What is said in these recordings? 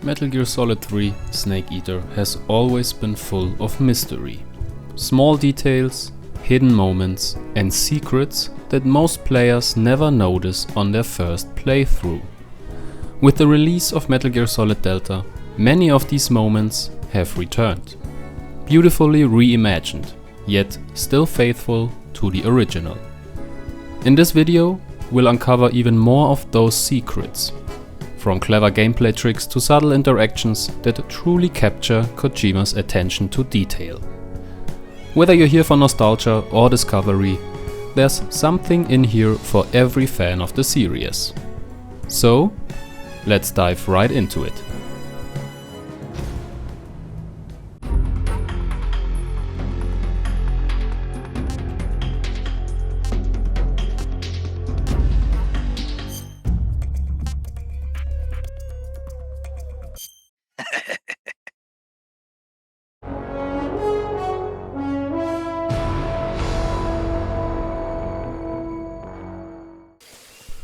Metal Gear Solid 3 Snake Eater has always been full of mystery. Small details, hidden moments and secrets that most players never notice on their first playthrough. With the release of Metal Gear Solid Delta, many of these moments have returned. Beautifully reimagined, yet still faithful to the original. In this video, we'll uncover even more of those secrets. From clever gameplay tricks to subtle interactions that truly capture Kojima's attention to detail. Whether you're here for nostalgia or discovery, there's something in here for every fan of the series. So, let's dive right into it.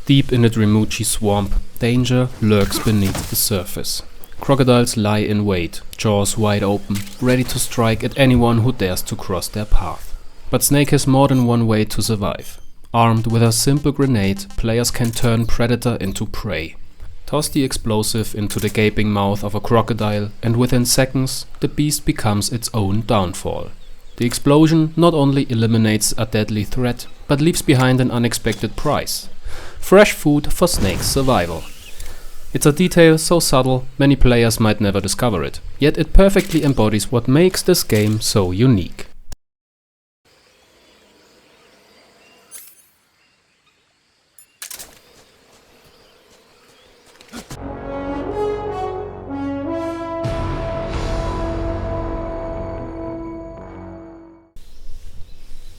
Deep in the Dremuchi swamp, danger lurks beneath the surface. Crocodiles lie in wait, jaws wide open, ready to strike at anyone who dares to cross their path. But Snake has more than one way to survive. Armed with a simple grenade, players can turn predator into prey. Toss the explosive into the gaping mouth of a crocodile, and within seconds, the beast becomes its own downfall. The explosion not only eliminates a deadly threat, but leaves behind an unexpected prize. Fresh food for Snake's survival. It's a detail so subtle many players might never discover it, yet it perfectly embodies what makes this game so unique.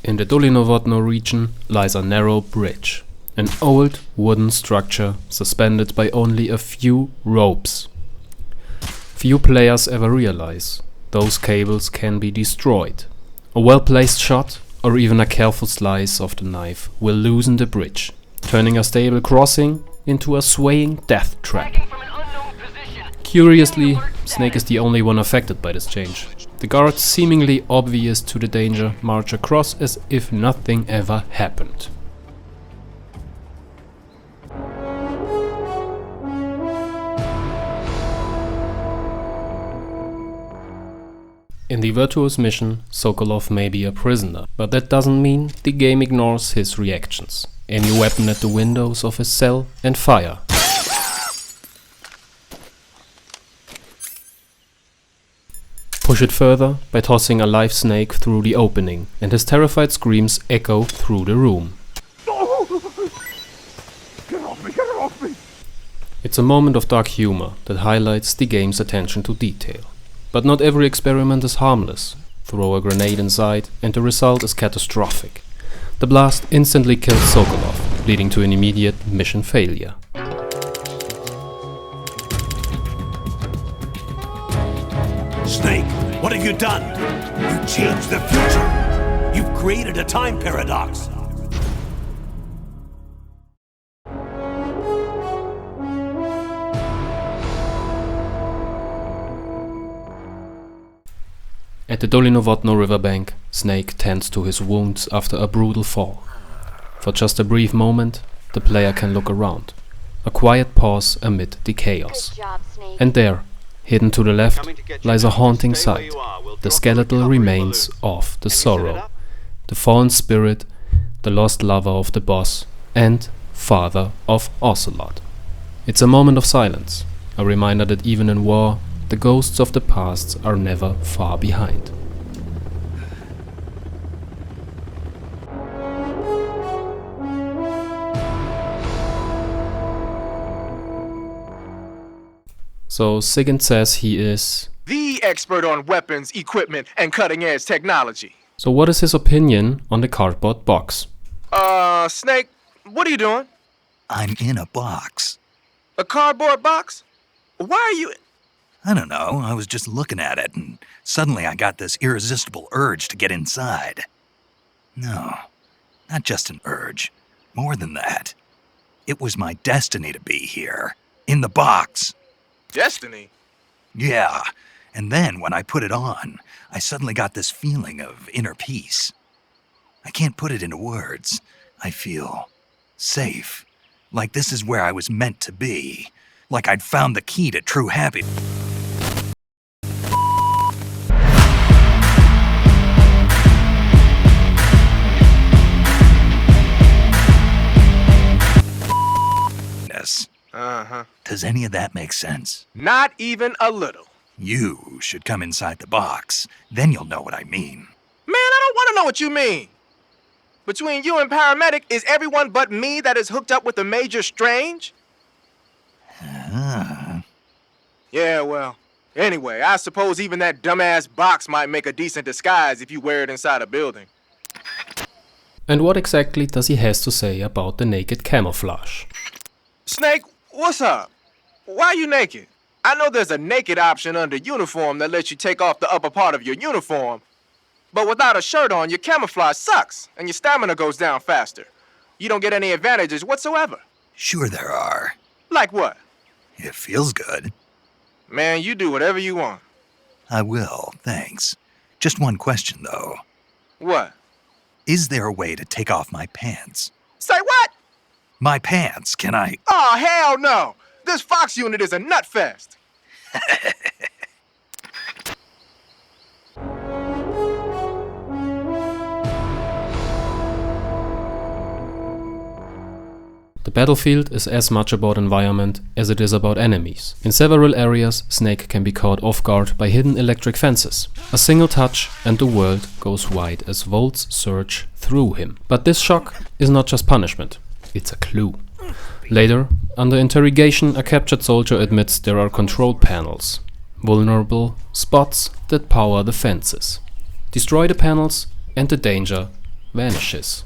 In the Dolinovodno region lies a narrow bridge. An old wooden structure suspended by only a few ropes. Few players ever realize those cables can be destroyed. A well-placed shot or even a careful slice of the knife will loosen the bridge, turning a stable crossing into a swaying death trap. Curiously, Snake is the only one affected by this change. The guards, seemingly oblivious to the danger, march across as if nothing ever happened. In the Virtuous mission, Sokolov may be a prisoner, but that doesn't mean the game ignores his reactions. Aim your weapon at the windows of his cell and fire. Push it further by tossing a live snake through the opening, and his terrified screams echo through the room. Get off me! Get off me! It's a moment of dark humor that highlights the game's attention to detail. But not every experiment is harmless. Throw a grenade inside and the result is catastrophic. The blast instantly kills Sokolov, leading to an immediate mission failure. Snake, what have you done? You changed the future! You've created a time paradox! At the Dolinovodno riverbank, Snake tends to his wounds after a brutal fall. For just a brief moment, the player can look around. A quiet pause amid the chaos. And there, hidden to the left, lies a haunting sight. The skeletal remains of the Sorrow, the fallen spirit, the lost lover of the boss, and father of Ocelot. It's a moment of silence, a reminder that even in war, the ghosts of the past are never far behind. So Sigint says he is the expert on weapons, equipment, and cutting-edge technology. So what is his opinion on the cardboard box? Snake, what are you doing? I'm in a box. A cardboard box? Why are you... I don't know, I was just looking at it, and suddenly I got this irresistible urge to get inside. No, not just an urge. More than that. It was my destiny to be here. In the box. Destiny? Yeah, and then when I put it on, I suddenly got this feeling of inner peace. I can't put it into words. I feel safe. Like this is where I was meant to be. Like I'd found the key to true happiness. Does any of that make sense? Not even a little. You should come inside the box. Then you'll know what I mean. Man, I don't want to know what you mean. Between you and Paramedic, is everyone but me that is hooked up with the Major Strange? Yeah, well, anyway, I suppose even that dumbass box might make a decent disguise if you wear it inside a building. And what exactly does he has to say about the naked camouflage? Snake, what's up? Why are you naked? I know there's a naked option under uniform that lets you take off the upper part of your uniform, but without a shirt on, your camouflage sucks, and your stamina goes down faster. You don't get any advantages whatsoever. Sure there are. Like what? It feels good. Man, you do whatever you want. I will, thanks. Just one question, though. What? Is there a way to take off my pants? Say what? My pants, can I? Oh, hell no! This Fox unit is a nutfest! The battlefield is as much about environment as it is about enemies. In several areas, Snake can be caught off guard by hidden electric fences. A single touch and the world goes wide as volts surge through him. But this shock is not just punishment, it's a clue. Later, under interrogation, a captured soldier admits there are control panels, vulnerable spots that power the fences. Destroy the panels and the danger vanishes.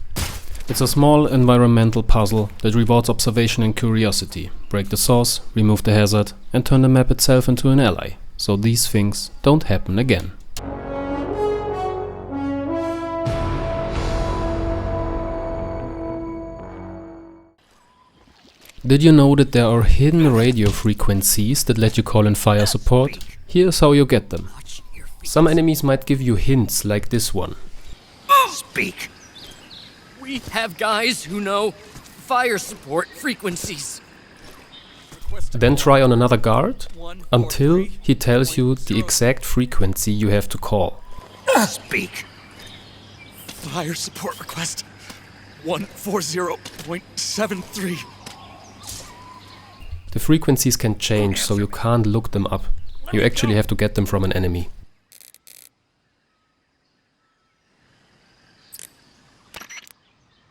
It's a small environmental puzzle that rewards observation and curiosity. Break the source, remove the hazard, and turn the map itself into an ally, so these things don't happen again. Did you know that there are hidden radio frequencies that let you call in fire support? Here's how you get them. Some enemies might give you hints like this one. Speak. We have guys who know fire support frequencies. Then try on another guard until he tells you the exact frequency you have to call. Speak. Fire support request 140.73. The frequencies can change, so you can't look them up. You actually have to get them from an enemy.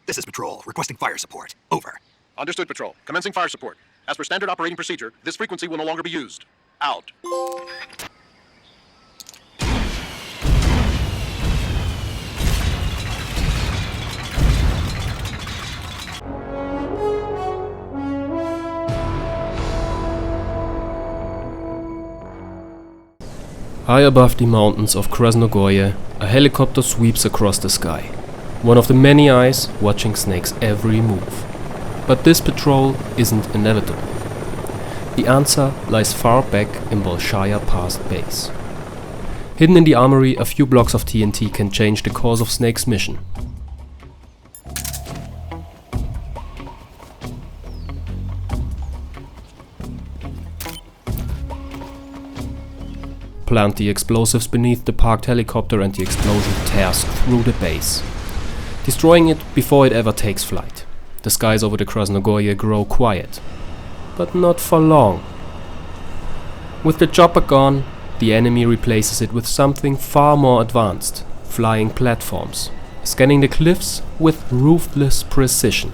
This is Patrol, requesting fire support. Over. Understood, Patrol. Commencing fire support. As per standard operating procedure, this frequency will no longer be used. Out. High above the mountains of Groznyj Grad, a helicopter sweeps across the sky. One of the many eyes watching Snake's every move. But this patrol isn't inevitable. The answer lies far back in Bolshaya Past Base. Hidden in the armory, a few blocks of TNT can change the course of Snake's mission. Plant the explosives beneath the parked helicopter and the explosion tears through the base, destroying it before it ever takes flight. The skies over the Groznyj Grad grow quiet, but not for long. With the chopper gone, the enemy replaces it with something far more advanced, flying platforms, scanning the cliffs with ruthless precision.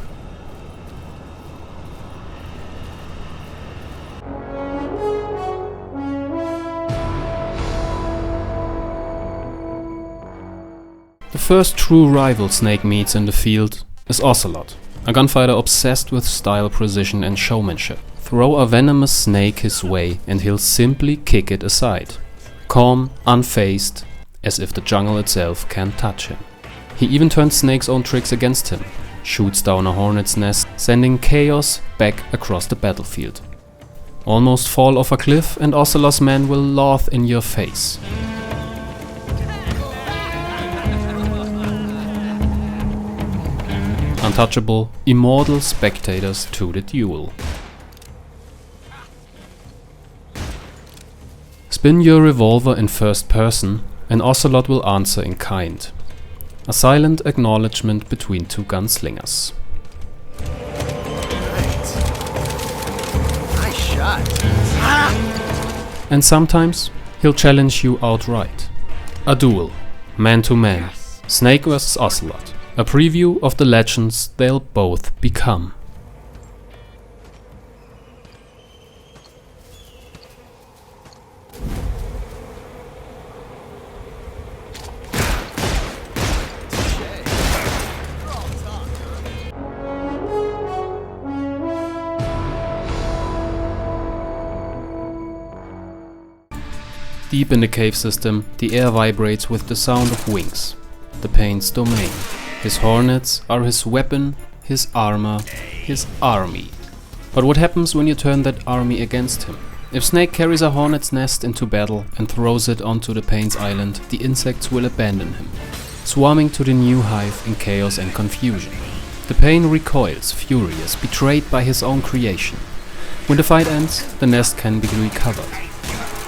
The first true rival Snake meets in the field is Ocelot, a gunfighter obsessed with style, precision and showmanship. Throw a venomous snake his way and he'll simply kick it aside. Calm, unfazed, as if the jungle itself can't touch him. He even turns Snake's own tricks against him, shoots down a hornet's nest, sending chaos back across the battlefield. Almost fall off a cliff and Ocelot's men will laugh in your face. Untouchable, immortal spectators to the duel. Spin your revolver in first person and Ocelot will answer in kind. A silent acknowledgement between two gunslingers. Nice shot. And sometimes he'll challenge you outright. A duel, man to man, Snake vs Ocelot. A preview of the legends they'll both become. Deep in the cave system, the air vibrates with the sound of wings. The Pain's domain. His Hornets are his weapon, his armor, his army. But what happens when you turn that army against him? If Snake carries a Hornet's nest into battle and throws it onto the Pain's island, the insects will abandon him, swarming to the new hive in chaos and confusion. The Pain recoils, furious, betrayed by his own creation. When the fight ends, the nest can be recovered.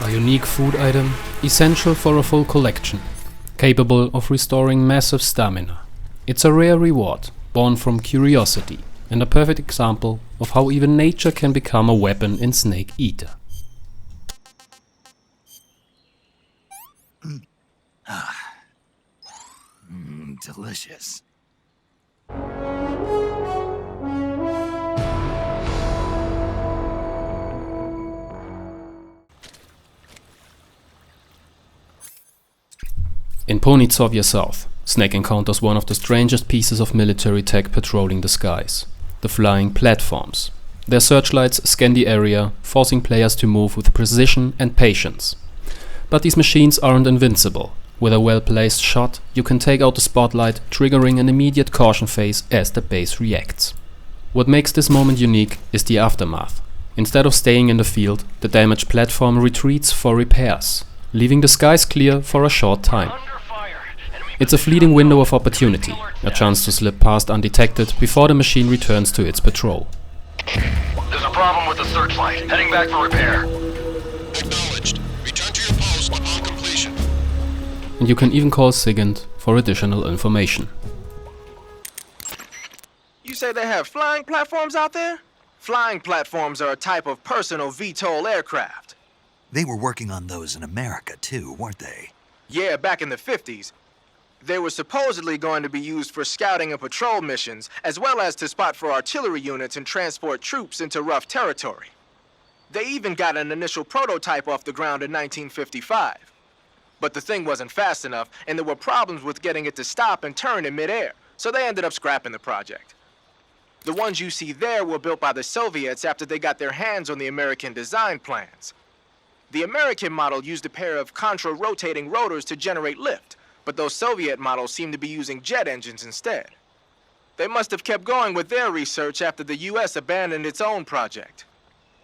A unique food item, essential for a full collection, capable of restoring massive stamina. It's a rare reward, born from curiosity, and a perfect example of how even nature can become a weapon in Snake Eater. Delicious. In Ponitsovya South, Snake encounters one of the strangest pieces of military tech patrolling the skies: the flying platforms. Their searchlights scan the area, forcing players to move with precision and patience. But these machines aren't invincible. With a well-placed shot, you can take out the spotlight, triggering an immediate caution phase as the base reacts. What makes this moment unique is the aftermath. Instead of staying in the field, the damaged platform retreats for repairs, leaving the skies clear for a short time. It's a fleeting window of opportunity, a chance to slip past undetected before the machine returns to its patrol. There's a problem with the searchlight. Heading back for repair. Acknowledged. Return to your post upon completion. And you can even call Sigint for additional information. You say they have flying platforms out there? Flying platforms are a type of personal VTOL aircraft. They were working on those in America too, weren't they? Yeah, back in the 50s. They were supposedly going to be used for scouting and patrol missions, as well as to spot for artillery units and transport troops into rough territory. They even got an initial prototype off the ground in 1955. But the thing wasn't fast enough, and there were problems with getting it to stop and turn in midair, so they ended up scrapping the project. The ones you see there were built by the Soviets after they got their hands on the American design plans. The American model used a pair of contra-rotating rotors to generate lift, but those Soviet models seem to be using jet engines instead. They must have kept going with their research after the US abandoned its own project.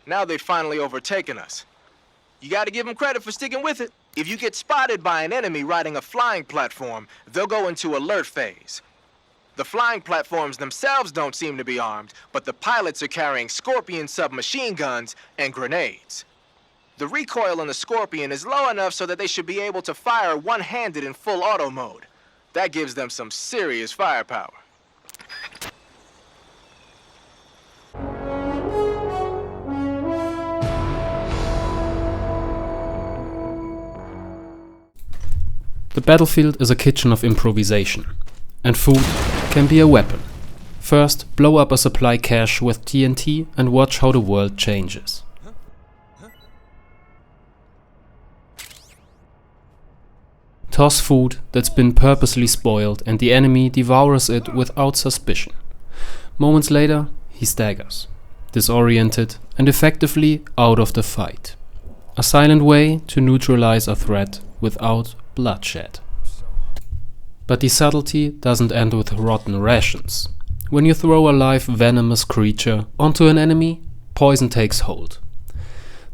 Now they've finally overtaken us. You gotta give them credit for sticking with it. If you get spotted by an enemy riding a flying platform, they'll go into alert phase. The flying platforms themselves don't seem to be armed, but the pilots are carrying Scorpion submachine guns and grenades. The recoil on the Scorpion is low enough so that they should be able to fire one-handed in full auto mode. That gives them some serious firepower. The battlefield is a kitchen of improvisation, and food can be a weapon. First, blow up a supply cache with TNT and watch how the world changes. Toss food that's been purposely spoiled and the enemy devours it without suspicion. Moments later, he staggers, disoriented and effectively out of the fight. A silent way to neutralize a threat without bloodshed. But the subtlety doesn't end with rotten rations. When you throw a live venomous creature onto an enemy, poison takes hold.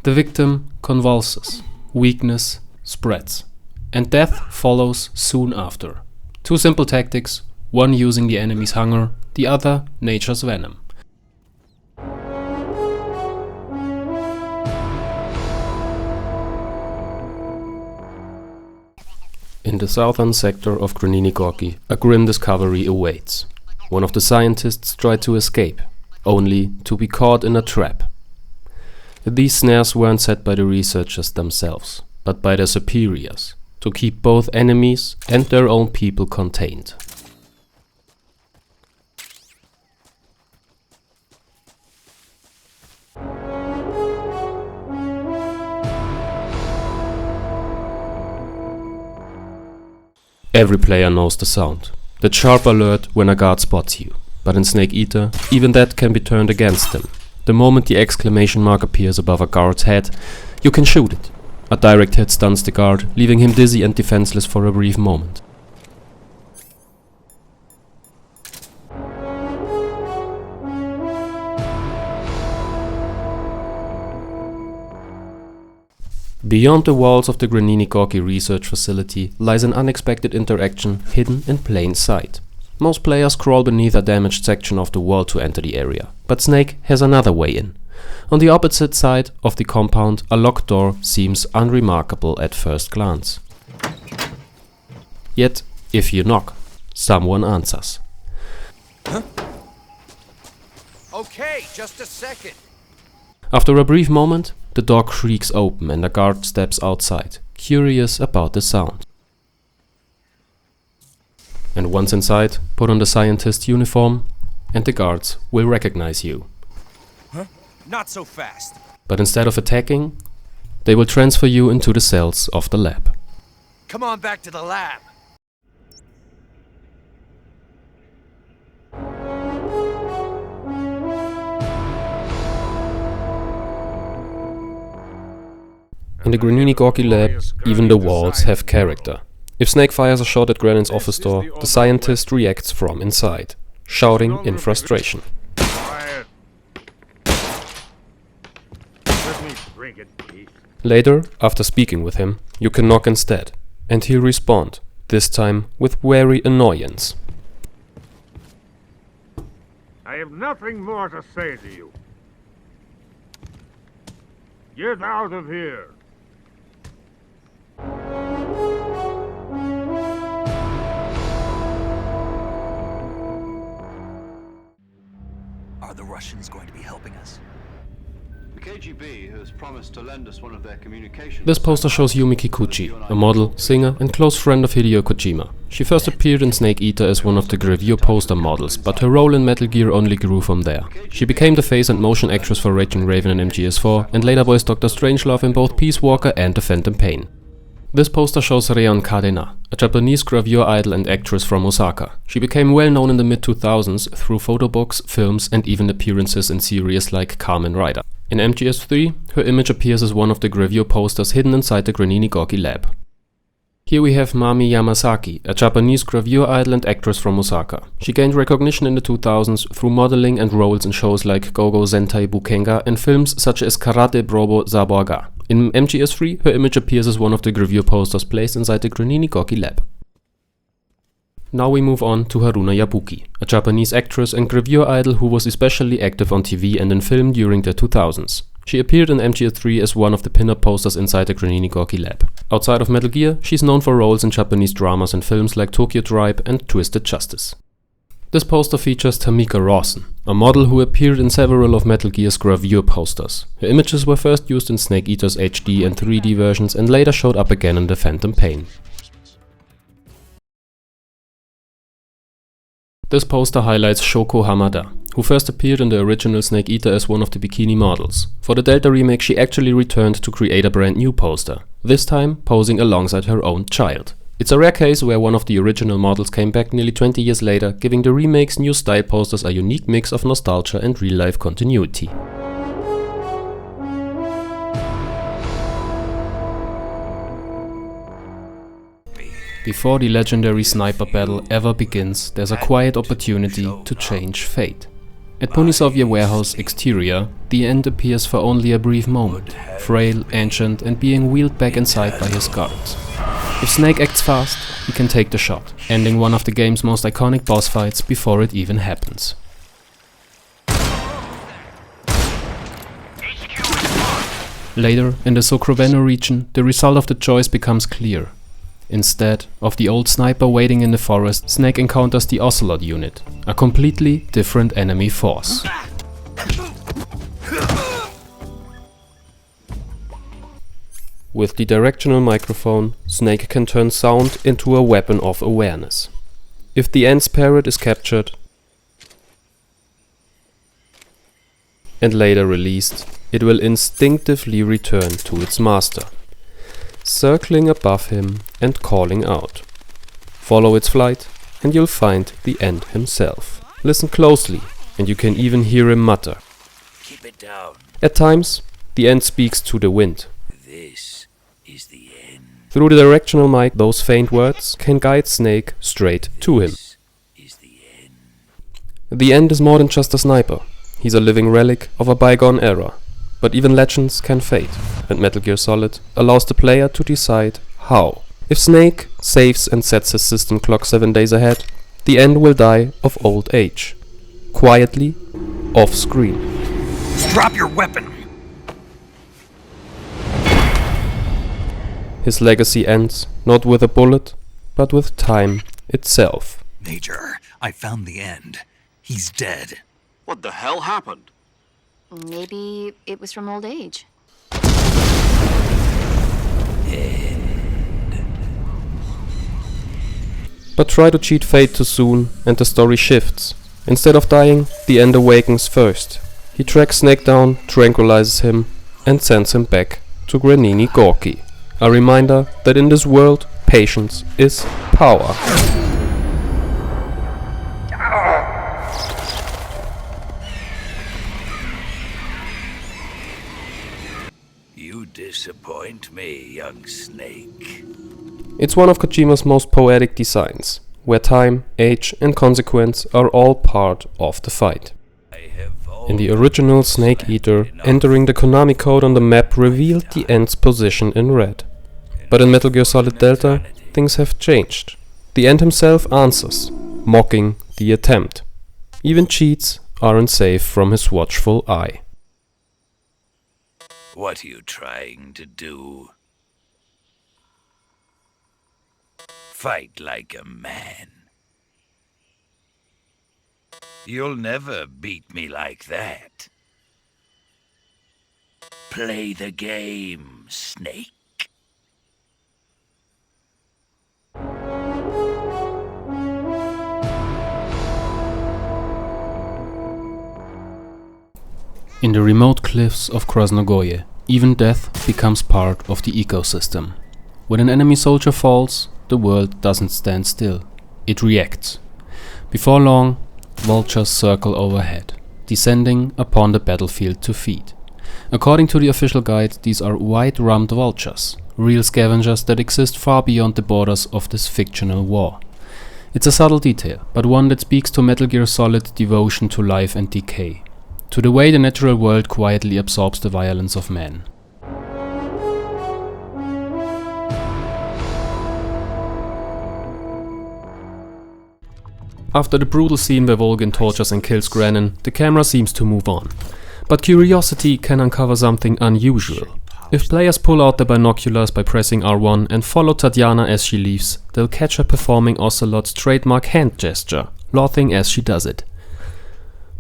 The victim convulses, weakness spreads, and death follows soon after. Two simple tactics, one using the enemy's hunger, the other nature's venom. In the southern sector of Groznyj Grad, a grim discovery awaits. One of the scientists tried to escape, only to be caught in a trap. These snares weren't set by the researchers themselves, but by their superiors, to keep both enemies and their own people contained. Every player knows the sound, that sharp alert when a guard spots you, but in Snake Eater, even that can be turned against them. The moment the exclamation mark appears above a guard's head, you can shoot it. A direct hit stuns the guard, leaving him dizzy and defenseless for a brief moment. Beyond the walls of the Groznyj Grad research facility lies an unexpected interaction hidden in plain sight. Most players crawl beneath a damaged section of the wall to enter the area, but Snake has another way in. On the opposite side of the compound, a locked door seems unremarkable at first glance. Yet, if you knock, someone answers. Huh? Okay, just a second. After a brief moment, the door creaks open and a guard steps outside, curious about the sound. And once inside, put on the scientist uniform and the guards will recognize you. Huh? Not so fast. But instead of attacking, they will transfer you into the cells of the lab. Come on back to the lab. In the Groznyj Grad lab, even the walls have character. If Snake fires a shot at Granin's office door, the scientist reacts from inside, shouting in frustration. Later, after speaking with him, you can knock instead, and he'll respond, this time with wary annoyance. I have nothing more to say to you. Get out of here. Are the Russians going to be helping us? The KGB has promised to lend us one of their communications. This poster shows Yumi Kikuchi, a model, singer and close friend of Hideo Kojima. She first appeared in Snake Eater as one of the review poster models, but her role in Metal Gear only grew from there. She became the face and motion actress for Raging Raven in MGS4 and later voiced Dr. Strangelove in both Peace Walker and The Phantom Pain. This poster shows Reon Kadena, a Japanese gravure idol and actress from Osaka. She became well known in the mid-2000s through photo books, films and even appearances in series like Kamen Rider. In MGS3, her image appears as one of the gravure posters hidden inside the Groznyj Grad lab. Here we have Mami Yamasaki, a Japanese gravure idol and actress from Osaka. She gained recognition in the 2000s through modeling and roles in shows like Gogo Sentai Bukenga and films such as Karate Brobo Zaborga. In MGS3, her image appears as one of the gravure posters placed inside the Groznyj Grad lab. Now we move on to Haruna Yabuki, a Japanese actress and gravure idol who was especially active on TV and in film during the 2000s. She appeared in MGS3 as one of the pin-up posters inside the Groznyj Grad lab. Outside of Metal Gear, she's known for roles in Japanese dramas and films like Tokyo Tribe and Twisted Justice. This poster features Tamika Rawson, a model who appeared in several of Metal Gear's gravure posters. Her images were first used in Snake Eater's HD and 3D versions and later showed up again in The Phantom Pain. This poster highlights Shoko Hamada, who first appeared in the original Snake Eater as one of the bikini models. For the Delta Remake, she actually returned to create a brand new poster, this time posing alongside her own child. It's a rare case where one of the original models came back nearly 20 years later, giving the remake's new style posters a unique mix of nostalgia and real-life continuity. Before the legendary sniper battle ever begins, there's a quiet opportunity to change fate. At Punisovia warehouse exterior, the End appears for only a brief moment, frail, ancient and being wheeled back inside by his guards. If Snake acts fast, he can take the shot, ending one of the game's most iconic boss fights before it even happens. Later, in the Sokroveno region, the result of the choice becomes clear. Instead of the old sniper waiting in the forest, Snake encounters the Ocelot unit, a completely different enemy force. With the directional microphone, Snake can turn sound into a weapon of awareness. If the End's parrot is captured and later released, it will instinctively return to its master, circling above him and calling out. Follow its flight and you'll find the End himself. Listen closely and you can even hear him mutter. Keep it down. At times, the End speaks to the wind. This is the end. Through the directional mic, those faint words can guide Snake straight to him. This is the end. The End is more than just a sniper. He's a living relic of a bygone era. But even legends can fade, and Metal Gear Solid allows the player to decide how. If Snake saves and sets his system clock 7 days ahead, the End will die of old age. Quietly, off screen. Drop your weapon! His legacy ends not with a bullet, but with time itself. Major, I found the End. He's dead. What the hell happened? Maybe it was from old age. But try to cheat fate too soon and the story shifts. Instead of dying, the End awakens first. He tracks Snake down, tranquilizes him and sends him back to Granini Gorki. A reminder that in this world, patience is power. You disappoint me, young Snake. It's one of Kojima's most poetic designs, where time, age and consequence are all part of the fight. In the original Snake Eater, entering the Konami code on the map revealed the End's position in red. But in Metal Gear Solid Delta, things have changed. The End himself answers, mocking the attempt. Even cheats aren't safe from his watchful eye. What are you trying to do? Fight like a man. You'll never beat me like that. Play the game, Snake. In the remote cliffs of Groznyj, even death becomes part of the ecosystem. When an enemy soldier falls, the world doesn't stand still. It reacts. Before long, vultures circle overhead, descending upon the battlefield to feed. According to the official guide, these are white-rumped vultures, real scavengers that exist far beyond the borders of this fictional war. It's a subtle detail, but one that speaks to Metal Gear Solid's devotion to life and decay, to the way the natural world quietly absorbs the violence of man. After the brutal scene where Volgin tortures and kills Granin, the camera seems to move on. But curiosity can uncover something unusual. If players pull out their binoculars by pressing R1 and follow Tatyana as she leaves, they'll catch her performing Ocelot's trademark hand gesture, laughing as she does it.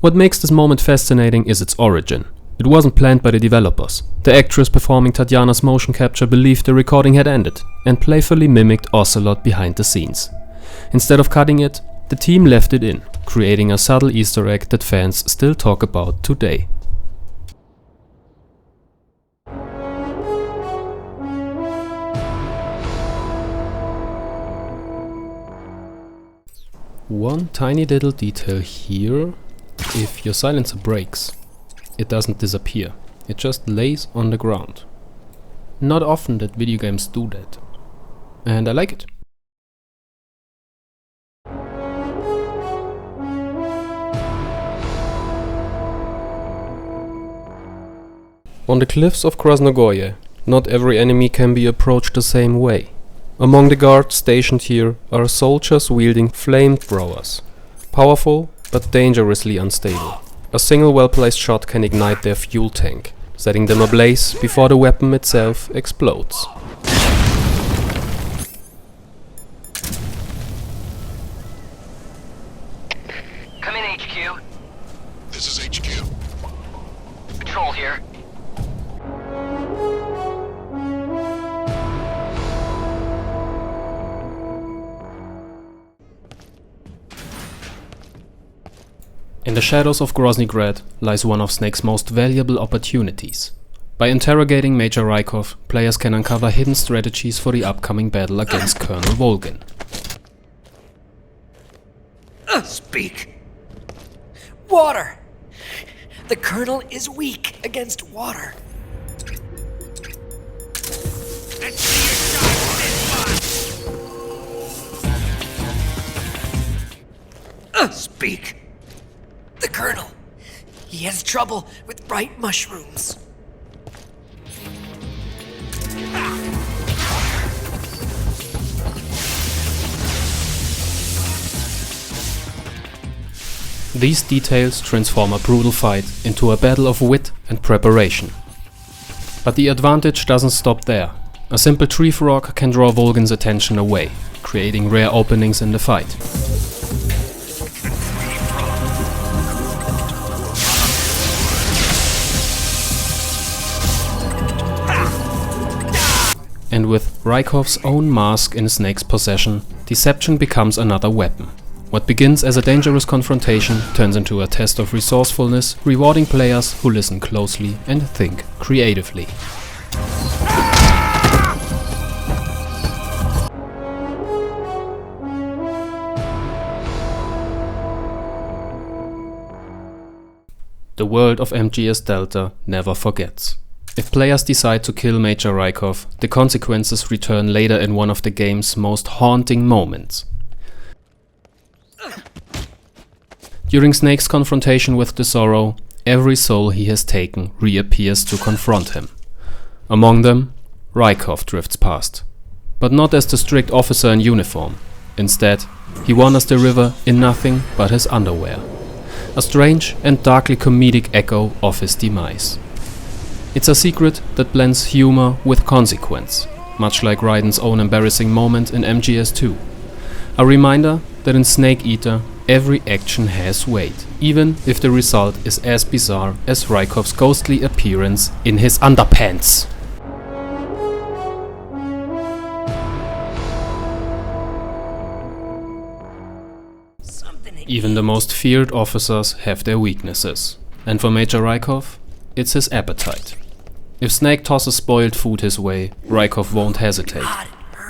What makes this moment fascinating is its origin. It wasn't planned by the developers. The actress performing Tatyana's motion capture believed the recording had ended, and playfully mimicked Ocelot behind the scenes. Instead of cutting it, the team left it in, creating a subtle Easter egg that fans still talk about today. One tiny little detail here: if your silencer breaks, it doesn't disappear, it just lays on the ground. Not often that video games do that, and I like it. On the cliffs of Groznyj, not every enemy can be approached the same way. Among the guards stationed here are soldiers wielding flamethrowers. Powerful, but dangerously unstable. A single well-placed shot can ignite their fuel tank, setting them ablaze before the weapon itself explodes. Come in, HQ. This is HQ. Patrol here. In the shadows of Groznyj Grad lies one of Snake's most valuable opportunities. By interrogating Major Raikov, players can uncover hidden strategies for the upcoming battle against Colonel Volgin. Speak. Water! The Colonel is weak against water. Speak. The Colonel. He has trouble with bright mushrooms. These details transform a brutal fight into a battle of wit and preparation. But the advantage doesn't stop there. A simple tree frog can draw Volgin's attention away, creating rare openings in the fight. And with Raikov's own mask in Snake's possession, deception becomes another weapon. What begins as a dangerous confrontation turns into a test of resourcefulness, rewarding players who listen closely and think creatively. The world of MGS Delta never forgets. If players decide to kill Major Raikov, the consequences return later in one of the game's most haunting moments. During Snake's confrontation with the Zorro, every soul he has taken reappears to confront him. Among them, Raikov drifts past, but not as the strict officer in uniform. Instead, he wanders the river in nothing but his underwear. A strange and darkly comedic echo of his demise. It's a secret that blends humor with consequence, much like Raiden's own embarrassing moment in MGS2. A reminder that in Snake Eater, every action has weight, even if the result is as bizarre as Raikov's ghostly appearance in his underpants. Even the most feared officers have their weaknesses, and for Major Raikov, it's his appetite. If Snake tosses spoiled food his way, Raikov won't hesitate.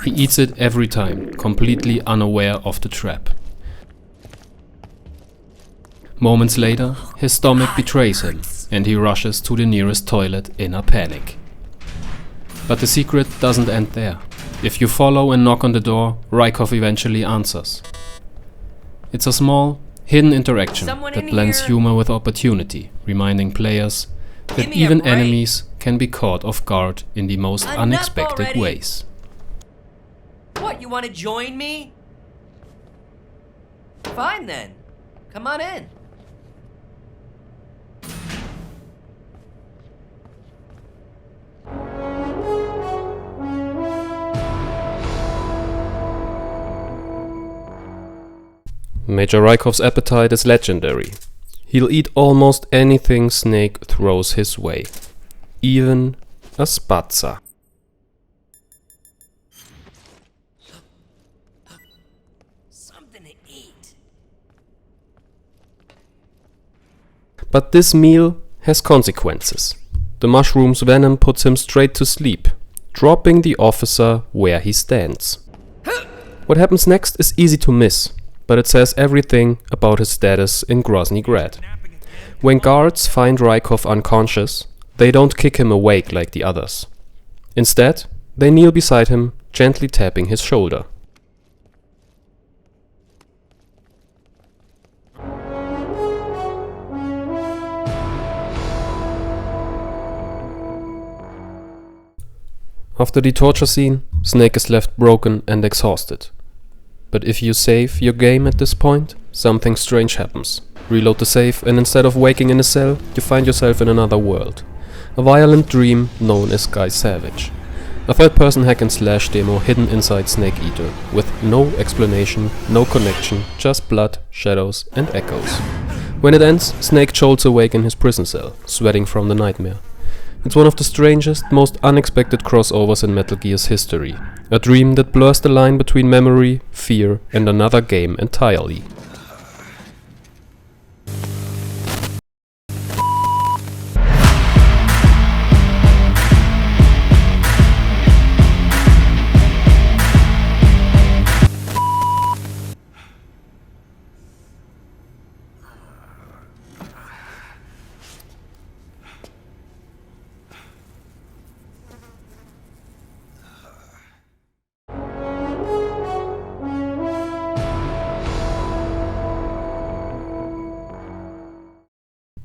He eats it every time, completely unaware of the trap. Moments later, his stomach betrays him, and he rushes to the nearest toilet in a panic. But the secret doesn't end there. If you follow and knock on the door, Raikov eventually answers. It's a small, hidden interaction that blends humor with opportunity, reminding players that even enemies can be caught off guard in the most unexpected ways. What, you want to join me? Fine then. Come on in. Major Raikov's appetite is legendary. He'll eat almost anything Snake throws his way. Even a spatza. Something to eat. But this meal has consequences. The mushroom's venom puts him straight to sleep, dropping the officer where he stands. What happens next is easy to miss, but it says everything about his status in Groznyj Grad. When guards find Raikov unconscious, they don't kick him awake like the others. Instead, they kneel beside him, gently tapping his shoulder. After the torture scene, Snake is left broken and exhausted. But if you save your game at this point, something strange happens. Reload the save and instead of waking in a cell, you find yourself in another world. A violent dream known as Sky Savage. A third-person hack-and-slash demo hidden inside Snake Eater, with no explanation, no connection, just blood, shadows and echoes. When it ends, Snake jolts awake in his prison cell, sweating from the nightmare. It's one of the strangest, most unexpected crossovers in Metal Gear's history. A dream that blurs the line between memory, fear and another game entirely.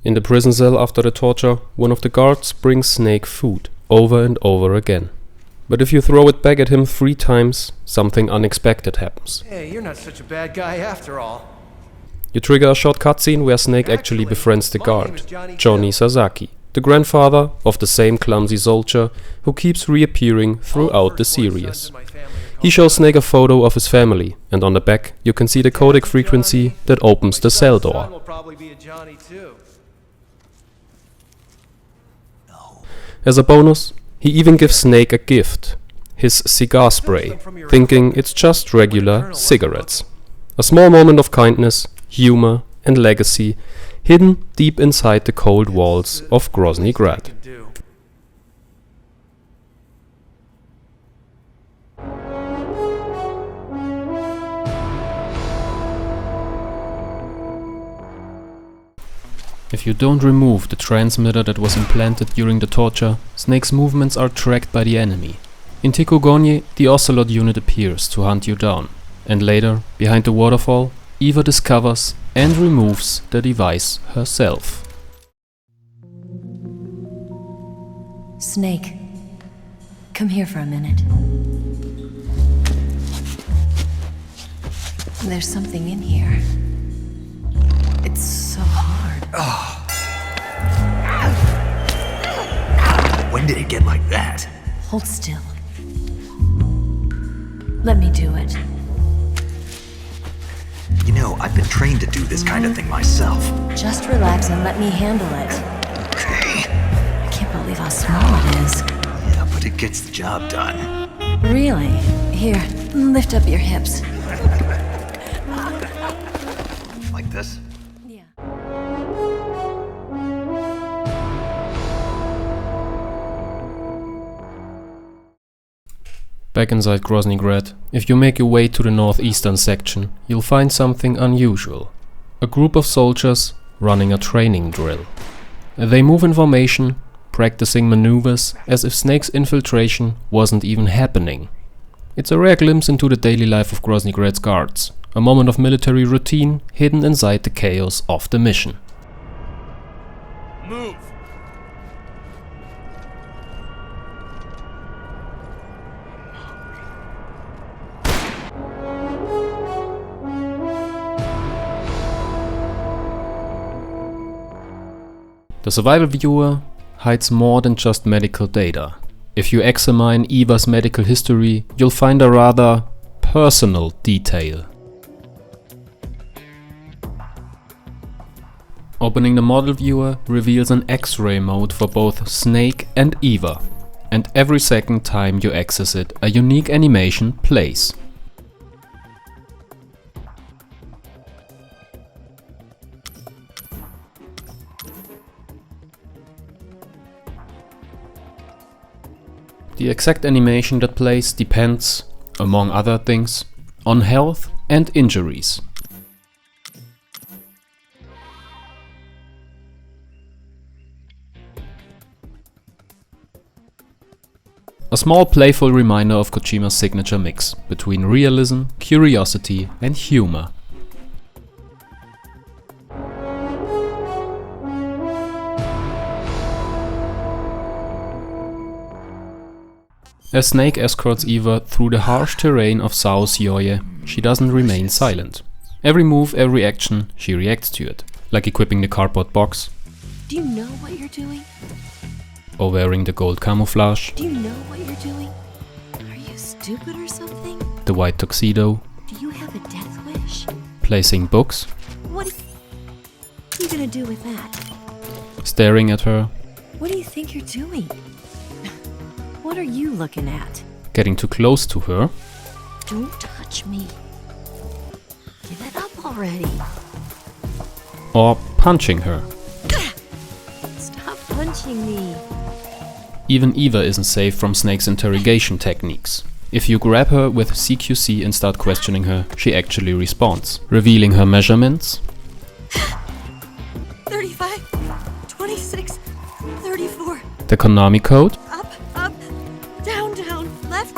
In the prison cell after the torture, one of the guards brings Snake food, over and over again. But if you throw it back at him 3 times, something unexpected happens. Hey, you're not such a bad guy after all. You trigger a short cutscene where Snake actually befriends the guard, Johnny Sasaki, the grandfather of the same clumsy soldier who keeps reappearing throughout the series. He shows Snake a photo of his family, and on the back you can see the codec frequency that opens the cell door. As a bonus, he even gives Snake a gift, his cigar spray, thinking it's just regular cigarettes. A small moment of kindness, humor and legacy hidden deep inside the cold walls of Groznyj Grad. If you don't remove the transmitter that was implanted during the torture, Snake's movements are tracked by the enemy. In Tikogony, the Ocelot unit appears to hunt you down, and later, behind the waterfall, Eva discovers and removes the device herself. Snake, come here for a minute. There's something in here. It's so hard. When did it get like that? Hold still. Let me do it. You know, I've been trained to do this kind of thing myself. Just relax and let me handle it. Okay. I can't believe how small it is. Yeah, but it gets the job done. Really? Here, lift up your hips. Like this? Yeah. Back inside Groznyj Grad, if you make your way to the northeastern section, you'll find something unusual. A group of soldiers running a training drill. They move in formation, practicing maneuvers as if Snake's infiltration wasn't even happening. It's a rare glimpse into the daily life of Groznyj Grad's guards, a moment of military routine hidden inside the chaos of the mission. Move! The survival viewer hides more than just medical data. If you examine Eva's medical history, you'll find a rather personal detail. Opening the model viewer reveals an X-ray mode for both Snake and Eva, and every second time you access it, a unique animation plays. The exact animation that plays depends, among other things, on health and injuries. A small playful reminder of Kojima's signature mix between realism, curiosity and humor. As Snake escorts Eva through the harsh terrain of South Yoye, she doesn't remain silent. Every move, every action, she reacts to it, like equipping the cardboard box. Do you know what you're doing? Or wearing the gold camouflage. Do you know what you're doing? Are you stupid or something? The white tuxedo. Do you have a death wish? Placing books. What are you gonna do with that? Staring at her. What do you think you're doing? What are you looking at? Getting too close to her. Don't touch me. Give it up already. Or punching her. Stop punching me. Even Eva isn't safe from Snake's interrogation techniques. If you grab her with CQC and start questioning her, she actually responds, revealing her measurements. 35, 26, 34. The Konami code. Up, down, left,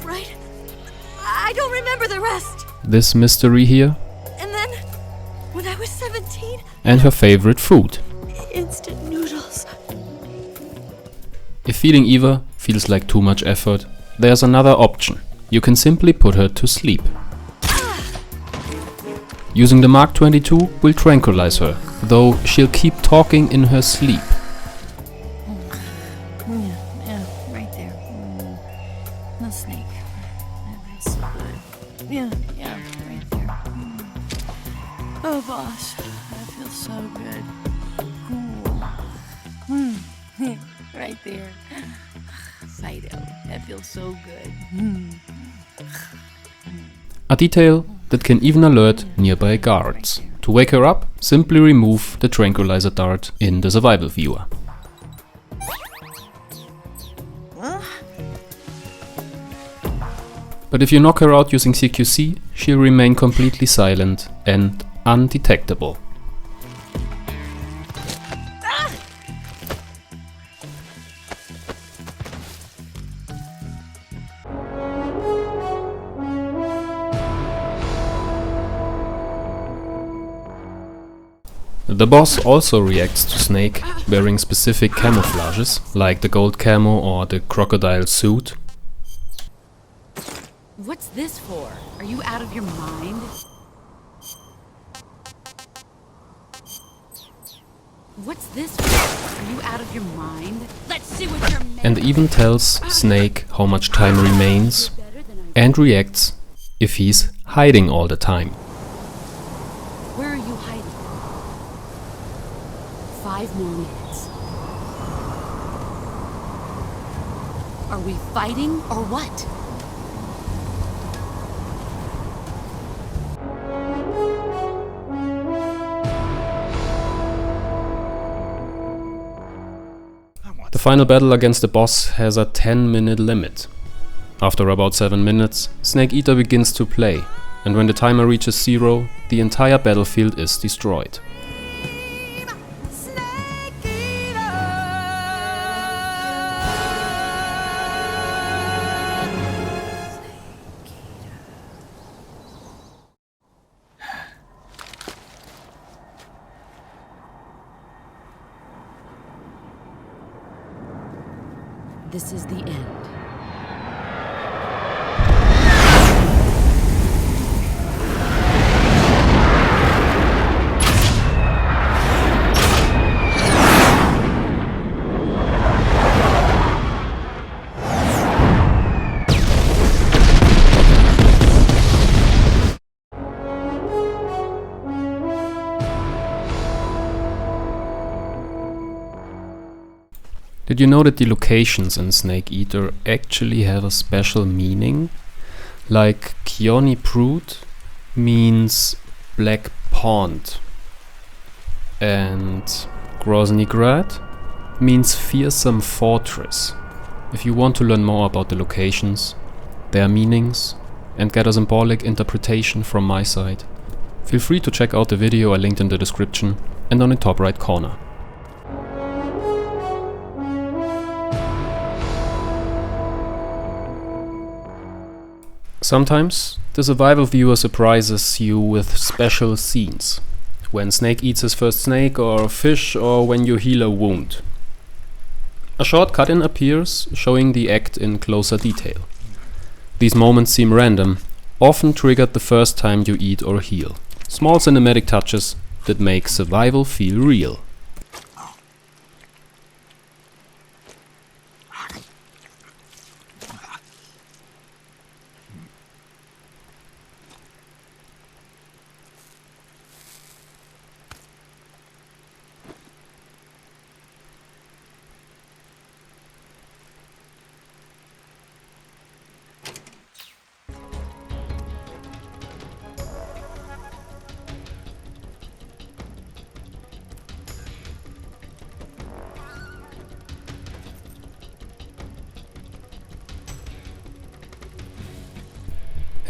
right. I don't remember the rest. This mystery here. And then, when I was 17... And her favorite food. Instant noodles. If feeding Eva feels like too much effort, there's another option. You can simply put her to sleep. Using the Mark 22 will tranquilize her, though she'll keep talking in her sleep. Yeah, right there. No snake. That's so good. Yeah, right there. Oh, boss, that feels so good. Cool. Right there. Fido, that feels so good. A detail that can even alert nearby guards. To wake her up, simply remove the tranquilizer dart in the survival viewer. But if you knock her out using CQC, she'll remain completely silent and undetectable. The boss also reacts to Snake wearing specific camouflages, like the gold camo or the crocodile suit. What's this for? Are you out of your mind? What's this for? Are you out of your mind? Let's see what you're made. And even tells Snake how much time remains and reacts if he's hiding all the time. Where are you hiding? 5 more minutes. Are we fighting or what? The final battle against the boss has a 10-minute limit. After about 7 minutes, Snake Eater begins to play, and when the timer reaches 0, the entire battlefield is destroyed. This is the end. Did you know that the locations in Snake Eater actually have a special meaning? Like Kioni Prut means Black Pond, and Groznyj Grad means Fearsome Fortress. If you want to learn more about the locations, their meanings, and get a symbolic interpretation from my side, feel free to check out the video I linked in the description and on the top right corner. Sometimes the survival viewer surprises you with special scenes. When Snake eats his first snake or fish, or when you heal a wound. A short cut-in appears, showing the act in closer detail. These moments seem random, often triggered the first time you eat or heal. Small cinematic touches that make survival feel real.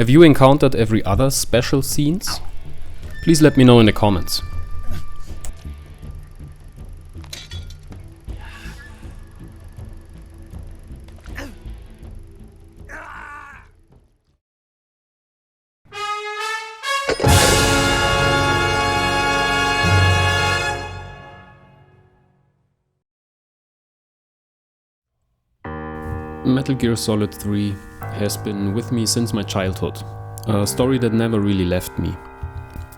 Have you encountered every other special scenes? Please let me know in the comments. Metal Gear Solid 3 has been with me since my childhood, a story that never really left me.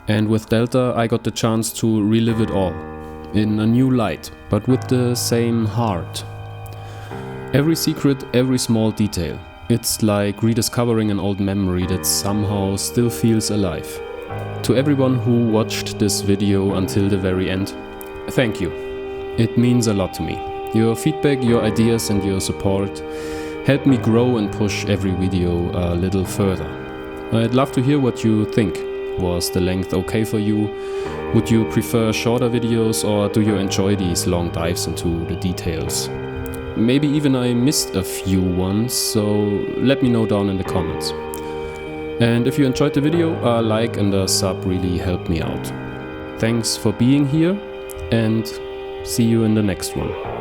And with Delta I got the chance to relive it all, in a new light, but with the same heart. Every secret, every small detail, it's like rediscovering an old memory that somehow still feels alive. To everyone who watched this video until the very end, thank you. It means a lot to me. Your feedback, your ideas and your support help me grow and push every video a little further. I'd love to hear what you think. Was the length okay for you? Would you prefer shorter videos or do you enjoy these long dives into the details? Maybe even I missed a few ones, so let me know down in the comments. And if you enjoyed the video, a like and a sub really help me out. Thanks for being here and see you in the next one.